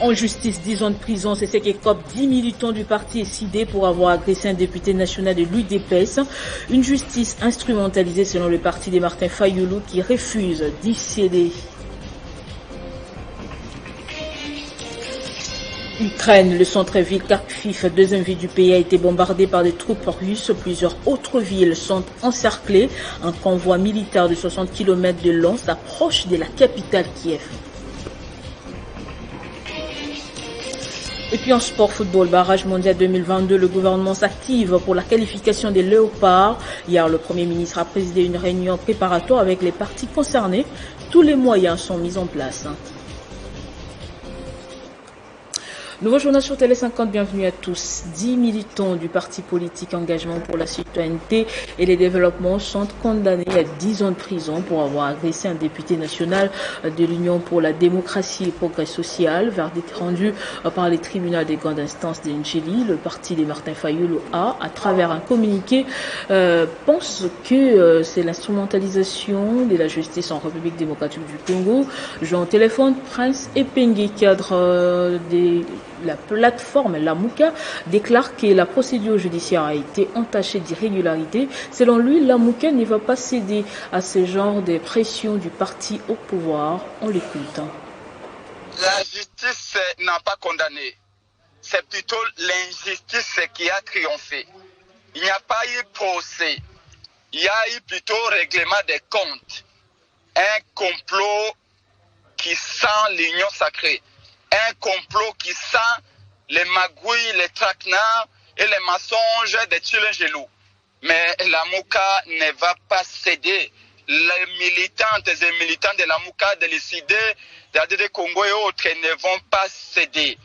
En justice, 10 ans de prison, c'est ce qu'écopent 10 militants du parti SID pour avoir agressé un député national de l'UDPS. Une justice instrumentalisée selon le parti de Martin Fayoulou qui refuse d'y céder. Ukraine, le centre-ville Kharkiv, deuxième ville du pays, a été bombardé par des troupes russes. Plusieurs autres villes sont encerclées. Un convoi militaire de 60 km de long s'approche de la capitale Kiev. Et puis en sport football, barrage mondial 2022, le gouvernement s'active pour la qualification des Léopards. Hier, le Premier ministre a présidé une réunion préparatoire avec les parties concernées. Tous les moyens sont mis en place. Nouveau journal sur Télé 50, bienvenue à tous. 10 militants du parti politique Engagement pour la citoyenneté et les développements sont condamnés à 10 ans de prison pour avoir agressé un député national de l'Union pour la démocratie et le progrès social. Verdict rendu par les tribunaux des grandes instances de Ndjili. Le parti de Martin Fayoulou à travers un communiqué, pense que c'est l'instrumentalisation de la justice en République démocratique du Congo. Jean Téléphone, Prince Epengue, cadre la plateforme Lamouka, déclare que la procédure judiciaire a été entachée d'irrégularités. Selon lui, Lamouka ne va pas céder à ce genre de pression du parti au pouvoir. On l'écoute. La justice n'a pas condamné. C'est plutôt l'injustice qui a triomphé. Il n'y a pas eu procès. Il y a eu plutôt règlement des comptes. Un complot qui sent l'union sacrée. Un complot qui sent les magouilles, les traquenards et les mensonges des Tchilingélou. Mais la Mouka ne va pas céder. Les militantes et militants de la Mouka, de l'ICD, de la DD Congo et autres ne vont pas céder.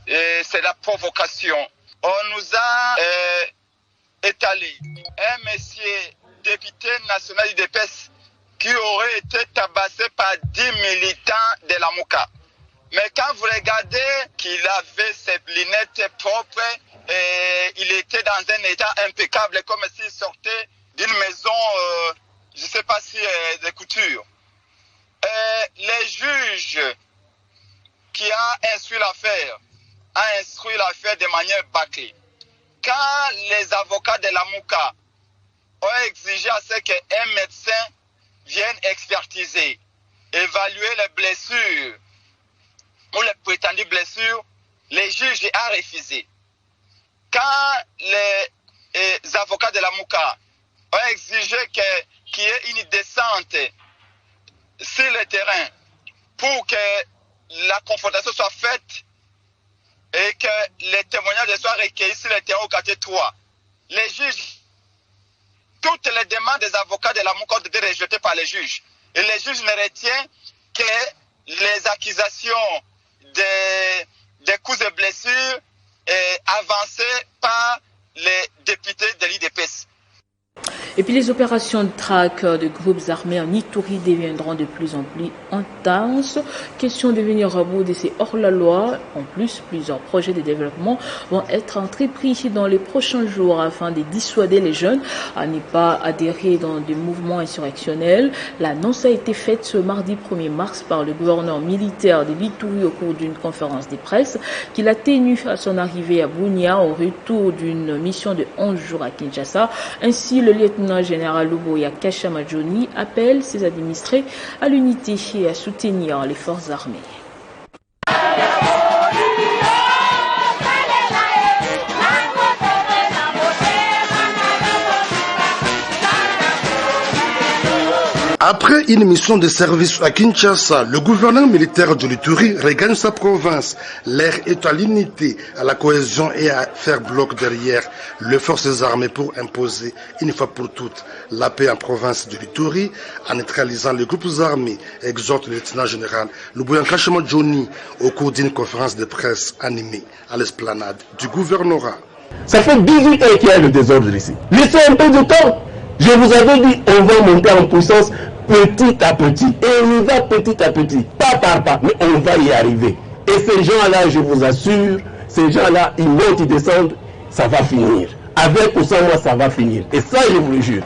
C'est la provocation. On nous a étalé un monsieur député national d'UDPS qui aurait été tabassé par 10 militants de la Mouka. Mais quand vous regardez qu'il avait ses lunettes propres, et il était dans un état impeccable, comme s'il sortait d'une maison, je ne sais pas si de couture. Les juges qui a instruit l'affaire, de manière bâclée. Quand les avocats de la Mouka ont exigé à ce qu'un médecin vienne expertiser, évaluer les blessures, ou les prétendues blessures, les juges ont refusé. Quand les avocats de la Mouka ont exigé qu'il y ait une descente sur le terrain pour que la confrontation soit faite et que les témoignages soient recueillis sur le terrain au quartier 3, les juges, toutes les demandes des avocats de la Mouka ont été rejetées par les juges. Et les juges ne retiennent que les accusations des coups de blessures avancés par les députés de l'IDPS. Et puis les opérations de traque de groupes armés en Ituri deviendront de plus en plus intenses. Question de venir à bout de ces hors-la-loi. En plus, plusieurs projets de développement vont être entrepris dans les prochains jours afin de dissuader les jeunes à ne pas adhérer dans des mouvements insurrectionnels. L'annonce a été faite ce mardi 1er mars par le gouverneur militaire de l'Ituri au cours d'une conférence de presse qu'il a tenue à son arrivée à Bunia au retour d'une mission de 11 jours à Kinshasa. Ainsi, le lieutenant général Luboya Kashamajoni appelle ses administrés à l'unité et à soutenir les forces armées. Après une mission de service à Kinshasa, le gouverneur militaire de l'Ituri regagne sa province. L'air est à l'unité, à la cohésion et à faire bloc derrière les forces armées pour imposer une fois pour toutes la paix en province de l'Ituri en neutralisant les groupes armés, exhorte le lieutenant général Luboya Kashamajoni au cours d'une conférence de presse animée à l'esplanade du gouvernorat. Ça fait 18 ans qu'il y a le désordre ici. Laissez un peu de temps. Je vous avais dit, on va monter en puissance petit à petit. Et on y va petit à petit, pas par pas, mais on va y arriver. Et ces gens-là, je vous assure, ces gens-là, ils montent, ils descendent, ça va finir. Avec ou sans moi, ça va finir. Et ça, je vous le jure.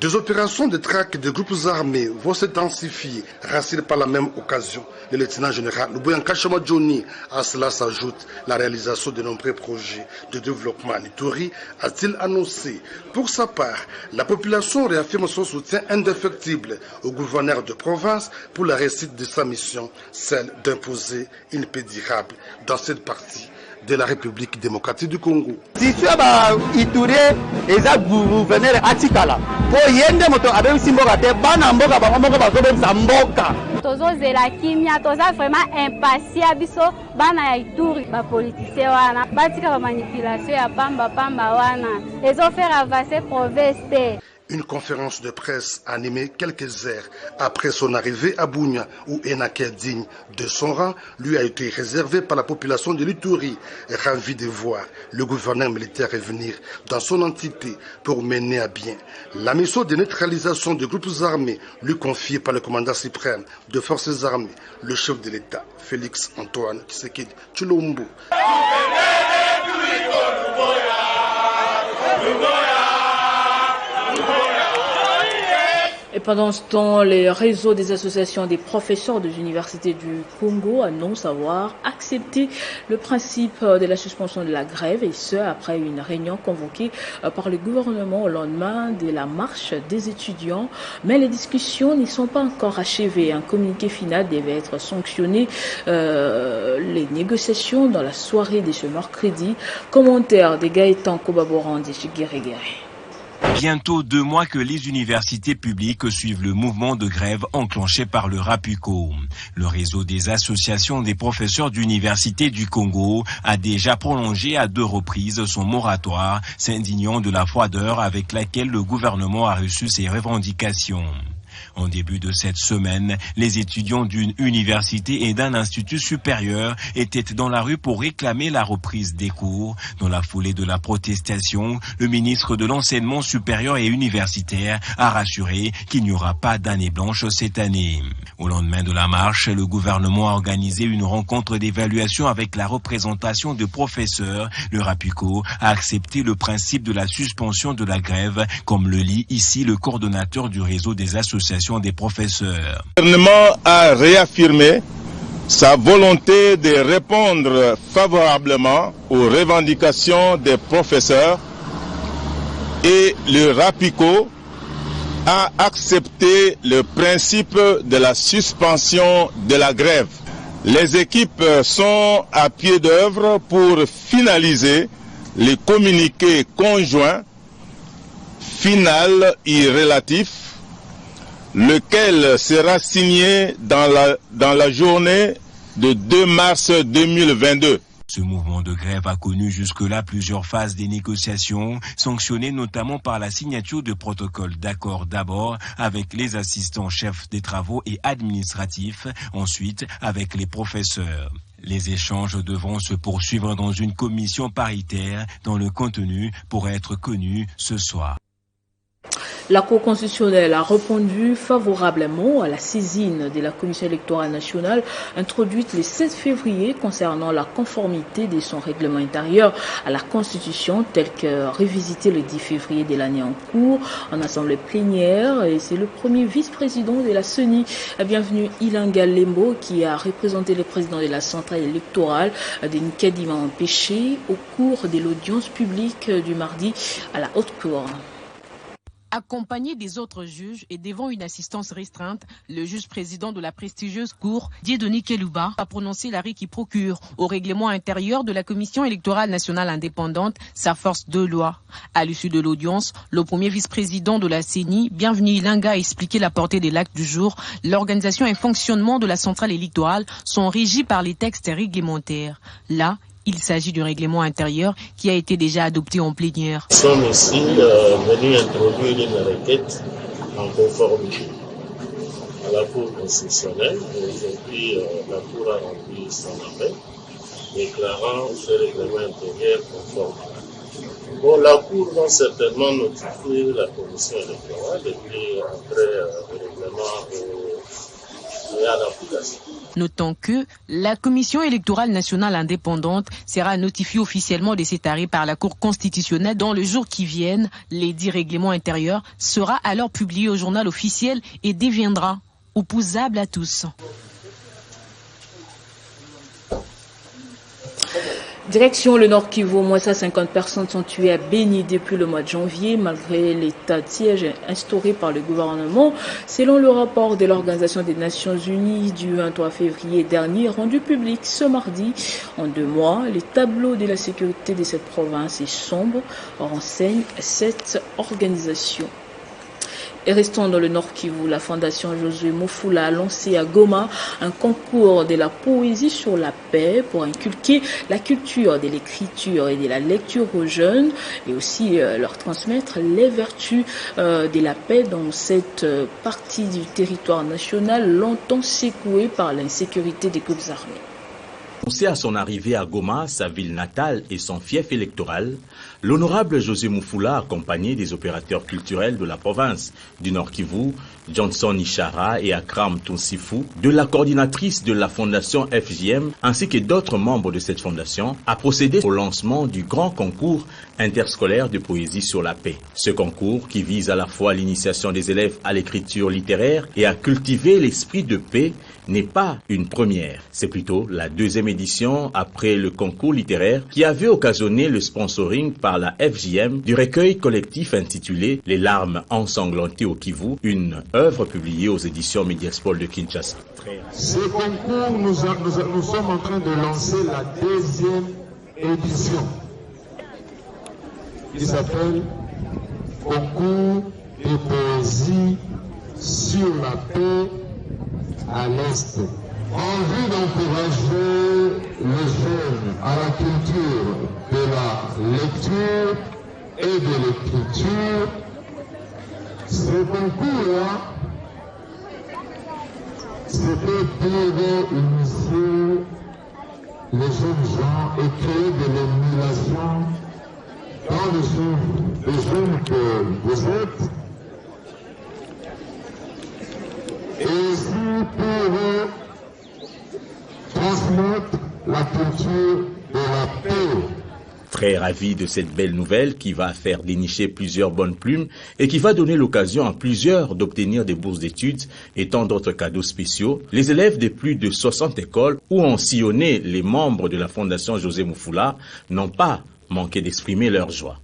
Des opérations de traque de groupes armés vont s'intensifier, rassuré par la même occasion le lieutenant-général Luboyanka Chamadjoni. À cela s'ajoute la réalisation de nombreux projets de développement en Ituri, a-t-il annoncé. Pour sa part, la population réaffirme son soutien indéfectible au gouverneur de province pour la réussite de sa mission, celle d'imposer une paix durable dans cette partie de la République démocratique du Congo. Si tu as Ituri et ça gouverneur Atikala, pour yende moto avec simboka te bana mboka ba mboka ba zo sa mboka. Tozo zela kimia toza vraiment impatient biso bana ya Ituri ba politicien wana batika ba manipulation ya pamba wana ezo faire avancer province. Une conférence de presse animée quelques heures après son arrivée à Bunia, où Enaké digne de son rang lui a été réservé par la population de l'Ituri, ravi de voir le gouverneur militaire revenir dans son entité pour mener à bien la mission de neutralisation des groupes armés lui confiée par le commandant suprême de forces armées, le chef de l'État, Félix Antoine Tshisekedi Tshilombo. Et pendant ce temps, les réseaux des associations des professeurs des universités du Congo annoncent avoir accepté le principe de la suspension de la grève, et ce après une réunion convoquée par le gouvernement au lendemain de la marche des étudiants. Mais les discussions n'y sont pas encore achevées. Un communiqué final devait être sanctionné. Les négociations dans la soirée de ce mercredi. Commentaire de Gaëtan Kobaboran de Chiguéré. Bientôt 2 mois que les universités publiques suivent le mouvement de grève enclenché par le RAPUCO. Le réseau des associations des professeurs d'université du Congo a déjà prolongé à 2 reprises son moratoire, s'indignant de la froideur avec laquelle le gouvernement a reçu ses revendications. En début de cette semaine, les étudiants d'une université et d'un institut supérieur étaient dans la rue pour réclamer la reprise des cours. Dans la foulée de la protestation, le ministre de l'Enseignement supérieur et universitaire a rassuré qu'il n'y aura pas d'année blanche cette année. Au lendemain de la marche, le gouvernement a organisé une rencontre d'évaluation avec la représentation de professeurs. Le RAPUCO a accepté le principe de la suspension de la grève, comme le lit ici le coordonnateur du réseau des associations des professeurs. Le gouvernement a réaffirmé sa volonté de répondre favorablement aux revendications des professeurs et le RAPUCO a accepté le principe de la suspension de la grève. Les équipes sont à pied d'œuvre pour finaliser les communiqués conjoints final et relatif, lequel sera signé dans la journée de 2 mars 2022. Ce mouvement de grève a connu jusque-là plusieurs phases des négociations, sanctionnées notamment par la signature de protocoles d'accord d'abord avec les assistants chefs des travaux et administratifs, ensuite avec les professeurs. Les échanges devront se poursuivre dans une commission paritaire dont le contenu pourrait être connu ce soir. La Cour constitutionnelle a répondu favorablement à la saisine de la Commission électorale nationale introduite le 16 février concernant la conformité de son règlement intérieur à la Constitution tel que révisité le 10 février de l'année en cours en assemblée plénière. Et c'est le premier vice-président de la CENI, bienvenue Ilanga Lembo, qui a représenté le président de la centrale électorale de Nkadima empêché au cours de l'audience publique du mardi à la Haute Cour. Accompagné des autres juges et devant une assistance restreinte, le juge président de la prestigieuse cour, Dieudonné Kelouba, a prononcé l'arrêt qui procure au règlement intérieur de la Commission électorale nationale indépendante sa force de loi. À l'issue de l'audience, le premier vice-président de la CENI, bienvenu Ilanga, a expliqué la portée de l'acte du jour. L'organisation et fonctionnement de la centrale électorale sont régis par les textes réglementaires. Là, il s'agit du règlement intérieur qui a été déjà adopté en plénière. Nous sommes ici venus introduire une requête en conformité à la Cour constitutionnelle. Aujourd'hui, la Cour a rempli son appel, déclarant ce règlement intérieur conforme. Bon, la Cour va certainement notifier la Commission électorale et puis après le règlement et en application. Notant que la Commission électorale nationale indépendante sera notifiée officiellement de cet arrêt par la Cour constitutionnelle dans le jour qui viennent. L'édit règlement intérieur sera alors publié au journal officiel et deviendra opposable à tous. Direction le Nord Kivu, au moins 50 personnes sont tuées à Beni depuis le mois de janvier, malgré l'état de siège instauré par le gouvernement. Selon le rapport de l'Organisation des Nations Unies du 23 février dernier, rendu public ce mardi, en 2 mois, les tableaux de la sécurité de cette province est sombre, renseigne cette organisation. Et restons dans le Nord Kivu, la Fondation Josué Mofula a lancé à Goma un concours de la poésie sur la paix pour inculquer la culture de l'écriture et de la lecture aux jeunes et aussi leur transmettre les vertus de la paix dans cette partie du territoire national longtemps secouée par l'insécurité des groupes armés. Annoncé à son arrivée à Goma, sa ville natale et son fief électoral, l'honorable José Mofula, accompagné des opérateurs culturels de la province du Nord Kivu, Johnson Ishara et Akram Tunsifu, de la coordinatrice de la fondation FJM, ainsi que d'autres membres de cette fondation, a procédé au lancement du grand concours interscolaire de poésie sur la paix. Ce concours, qui vise à la fois l'initiation des élèves à l'écriture littéraire et à cultiver l'esprit de paix, n'est pas une première. C'est plutôt la 2e édition après le concours littéraire qui avait occasionné le sponsoring par la FJM du recueil collectif intitulé Les larmes ensanglantées au Kivu, une œuvre publiée aux éditions Mediaspol de Kinshasa. Ce concours, nous sommes en train de lancer la 2e édition qui s'appelle Concours de poésie sur la paix à l'Est, en vue d'encourager les jeunes à la culture de la lecture et de l'écriture. Ce concours-là, c'était pour initier les jeunes gens et créer de l'émulation dans les jeunes que vous êtes. Et aussi pour transmettre la culture de la paix. Très ravi de cette belle nouvelle qui va faire dénicher plusieurs bonnes plumes et qui va donner l'occasion à plusieurs d'obtenir des bourses d'études et tant d'autres cadeaux spéciaux, les élèves de plus de 60 écoles où ont sillonné les membres de la Fondation José Mofula n'ont pas manqué d'exprimer leur joie.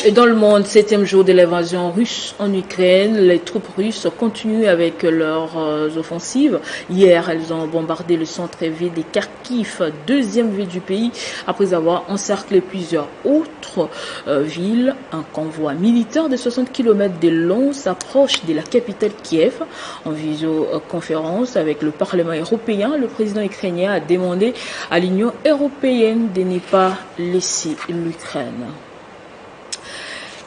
Et dans le monde, 7e jour de l'invasion russe en Ukraine, les troupes russes continuent avec leurs offensives. Hier, elles ont bombardé le centre-ville de Kharkiv, 2e ville du pays, après avoir encerclé plusieurs autres villes. Un convoi militaire de 60 km de long s'approche de la capitale Kiev. En visioconférence avec le Parlement européen, le président ukrainien a demandé à l'Union européenne de ne pas laisser l'Ukraine.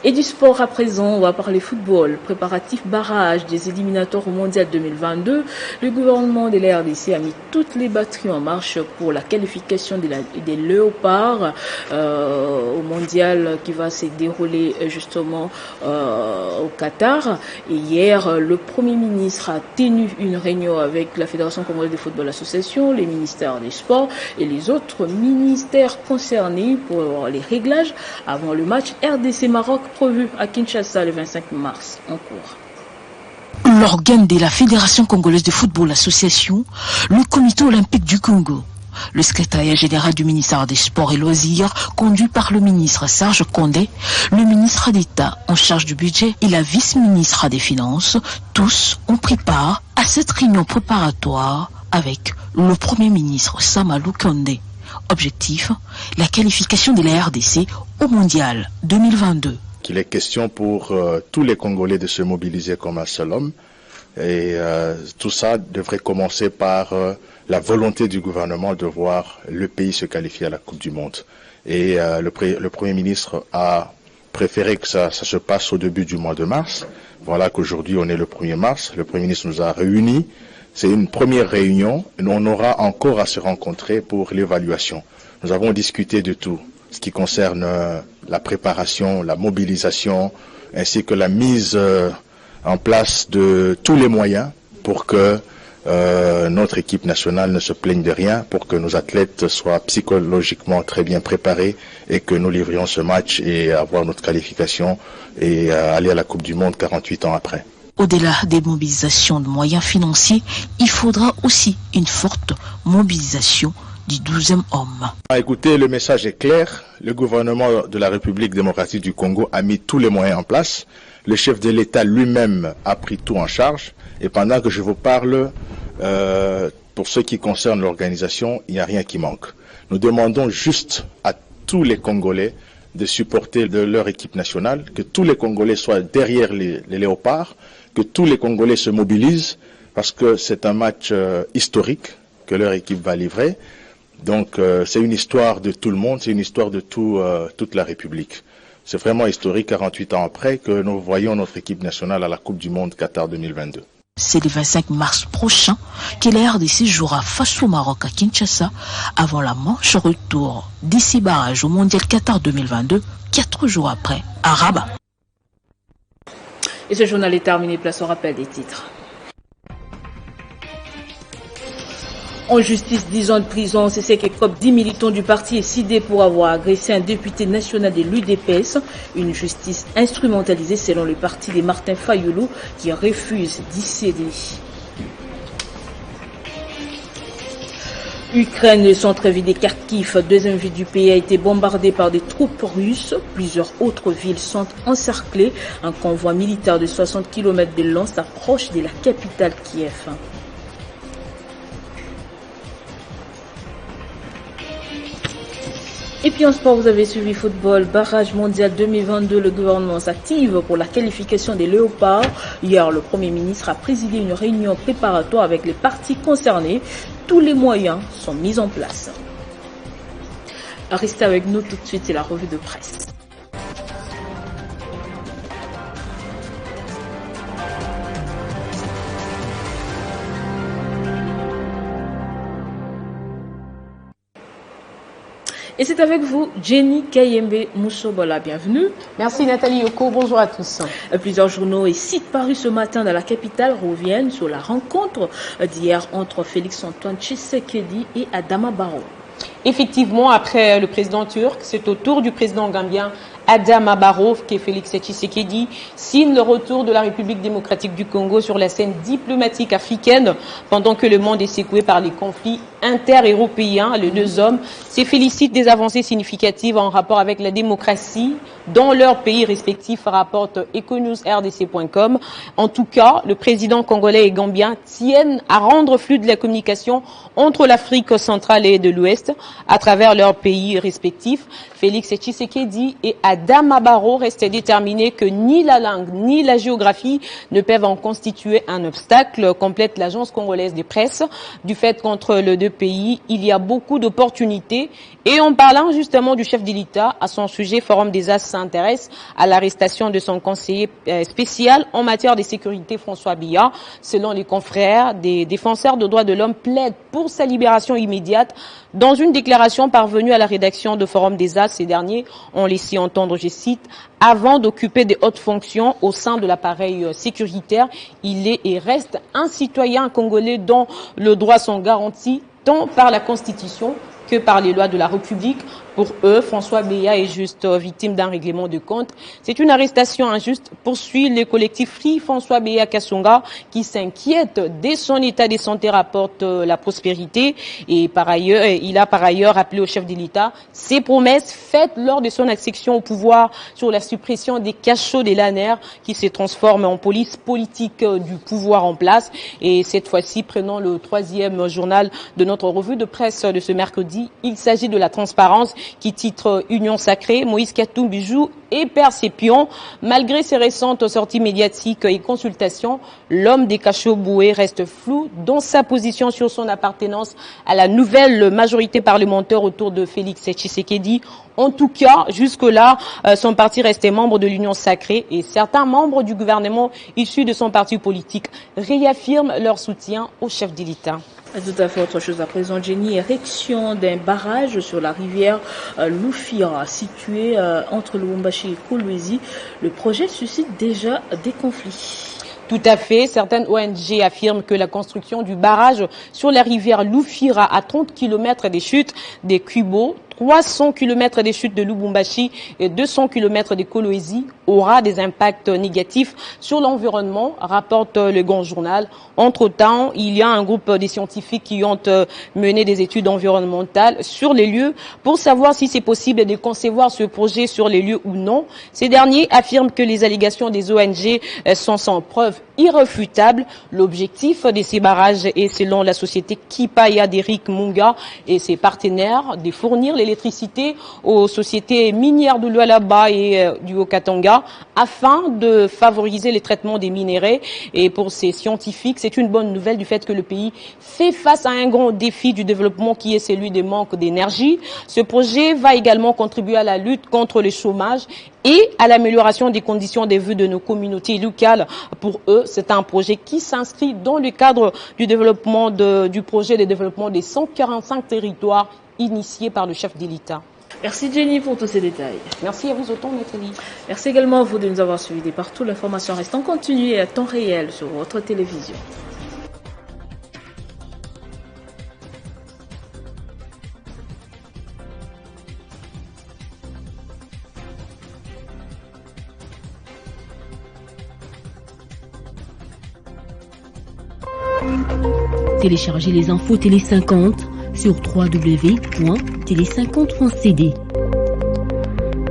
Et du sport à présent, on va parler football. Préparatif barrage des éliminatoires au Mondial 2022. Le gouvernement de la RDC a mis toutes les batteries en marche pour la qualification des Léopards au Mondial qui va se dérouler justement au Qatar. Et hier, le Premier ministre a tenu une réunion avec la Fédération congolaise de football association, les ministères des sports et les autres ministères concernés pour les réglages avant le match RDC-Maroc prévu à Kinshasa le 25 mars en cours. L'organe de la Fédération congolaise de football association, le Comité olympique du Congo, le secrétariat général du ministère des Sports et Loisirs, conduit par le ministre Serge Condé, le ministre d'État en charge du budget et la vice-ministre des Finances, tous ont pris part à cette réunion préparatoire avec le Premier ministre Samalou Condé. Objectif, la qualification de la RDC au Mondial 2022. Qu'il est question pour tous les Congolais de se mobiliser comme un seul homme. Et tout ça devrait commencer par la volonté du gouvernement de voir le pays se qualifier à la Coupe du Monde. Et le Premier ministre a préféré que ça se passe au début du mois de mars. Voilà qu'aujourd'hui on est le 1er mars. Le Premier ministre nous a réunis. C'est une première réunion. Et on aura encore à se rencontrer pour l'évaluation. Nous avons discuté de tout, ce qui concerne la préparation, la mobilisation, ainsi que la mise en place de tous les moyens pour que notre équipe nationale ne se plaigne de rien, pour que nos athlètes soient psychologiquement très bien préparés et que nous livrions ce match et avoir notre qualification et aller à la Coupe du Monde 48 ans après. Au-delà des mobilisations de moyens financiers, il faudra aussi une forte mobilisation du 12e homme. Écoutez, le message est clair. Le gouvernement de la République démocratique du Congo a mis tous les moyens en place. Le chef de l'État lui-même a pris tout en charge. Et pendant que je vous parle, pour ce qui concerne l'organisation, il n'y a rien qui manque. Nous demandons juste à tous les Congolais de supporter leur équipe nationale, que tous les Congolais soient derrière les léopards, que tous les Congolais se mobilisent, parce que c'est un match historique que leur équipe va livrer. Donc c'est une histoire de tout le monde, c'est une histoire de toute la République. C'est vraiment historique, 48 ans après, que nous voyons notre équipe nationale à la Coupe du Monde Qatar 2022. C'est le 25 mars prochain que la RDC jouera face au Maroc à Kinshasa avant la manche retour d'ici barrage au Mondial Qatar 2022, 4 jours après, à Rabat. Et ce journal est terminé, place au rappel des titres. En justice, 10 ans de prison, c'est ce que COP 10 militants du parti est cédé pour avoir agressé un député national de l'UDPS. Une justice instrumentalisée selon le parti de Martin Fayulu qui refuse d'y céder. Ukraine, le centre-ville de Kharkiv, deuxième ville du pays, a été bombardé par des troupes russes. Plusieurs autres villes sont encerclées. Un convoi militaire de 60 km de long s'approche de la capitale Kiev. Et puis en sport, vous avez suivi football, barrage mondial 2022, le gouvernement s'active pour la qualification des Léopards. Hier, le Premier ministre a présidé une réunion préparatoire avec les parties concernées. Tous les moyens sont mis en place. Restez avec nous tout de suite, c'est la revue de presse. Et c'est avec vous, Jenny Kayembe Moussobola. Bienvenue. Merci Nathalie Yoko, bonjour à tous. Plusieurs journaux et sites parus ce matin dans la capitale reviennent sur la rencontre d'hier entre Félix-Antoine Tshisekedi et Adama Barrow. Effectivement, après le président turc, c'est au tour du président gambien Adama Barrow que Félix Tshisekedi signe le retour de la République démocratique du Congo sur la scène diplomatique africaine pendant que le monde est secoué par les conflits inter-européens. Les deux hommes se félicitent des avancées significatives en rapport avec la démocratie dans leurs pays respectifs, rapporte econewsrdc.com. En tout cas, le président congolais et gambien tiennent à rendre fluide la communication entre l'Afrique centrale et de l'Ouest à travers leurs pays respectifs. Félix Tshisekedi et Adama Barrow restent déterminés que ni la langue ni la géographie ne peuvent en constituer un obstacle, complète l'agence congolaise de presse. Du fait qu'entre les deux pays, il y a beaucoup d'opportunités. Et en parlant justement du chef de l'État, à son sujet, Forum des As s'intéresse à l'arrestation de son conseiller spécial en matière de sécurité, François Biya. Selon les confrères, des défenseurs de droits de l'homme plaident pour sa libération immédiate. Dans une déclaration parvenue à la rédaction de Forum des As, ces derniers ont laissé entendre, je cite, « Avant d'occuper des hautes fonctions au sein de l'appareil sécuritaire, il est et reste un citoyen congolais dont le droit sont garantis tant par la Constitution que par les lois de la République. Pour eux, François Biya est juste victime d'un règlement de compte. C'est une arrestation injuste, poursuit le collectif Free François Biya Kasonga, qui s'inquiète dès son état de santé, rapporte La Prospérité. Et par ailleurs, il a par ailleurs rappelé au chef de l'État ses promesses faites lors de son accession au pouvoir sur la suppression des cachots de l'ANR qui se transforment en police politique du pouvoir en place. Et cette fois-ci, prenons le troisième journal de notre revue de presse de ce mercredi. Il s'agit de La Transparence, qui titre Union sacrée, Moïse Katumbi joue et perd ses pions. Malgré ses récentes sorties médiatiques et consultations, l'homme des cachots boués reste flou dans sa position sur son appartenance à la nouvelle majorité parlementaire autour de Félix Tshisekedi. En tout cas, jusque-là, son parti restait membre de l'Union sacrée et certains membres du gouvernement issus de son parti politique réaffirment leur soutien au chef de l'État. Tout à fait, autre chose à présent, Jenny, érection d'un barrage sur la rivière Loufira, située entre Lubumbashi et Kolwezi. Le projet suscite déjà des conflits. Tout à fait. Certaines ONG affirment que la construction du barrage sur la rivière Loufira à 30 km des chutes des Kubo, 300 km des chutes de Lubumbashi et 200 km des Kolwezi aura des impacts négatifs sur l'environnement, rapporte le Grand Journal. Entre-temps, il y a un groupe de scientifiques qui ont mené des études environnementales sur les lieux pour savoir si c'est possible de concevoir ce projet sur les lieux ou non. Ces derniers affirment que les allégations des ONG sont sans preuve irréfutable. L'objectif de ces barrages est, selon la société Kipaya d'Eric Munga et ses partenaires, de fournir l'électricité aux sociétés minières de Lualaba et du Haut-Katanga afin de favoriser le traitement des minéraux. Et pour ces scientifiques, c'est une bonne nouvelle du fait que le pays fait face à un grand défi du développement qui est celui des manques d'énergie. Ce projet va également contribuer à la lutte contre le chômage et à l'amélioration des conditions de vie de nos communautés locales. Pour eux, c'est un projet qui s'inscrit dans le cadre du développement du projet de développement des 145 territoires initié par le chef de l'État. Merci Jenny pour tous ces détails. Merci à vous autant, Nathalie. Merci également à vous de nous avoir suivis de partout. L'information reste en continu et à temps réel sur votre télévision. Téléchargez les infos Télé 50 sur www.télé50.cd.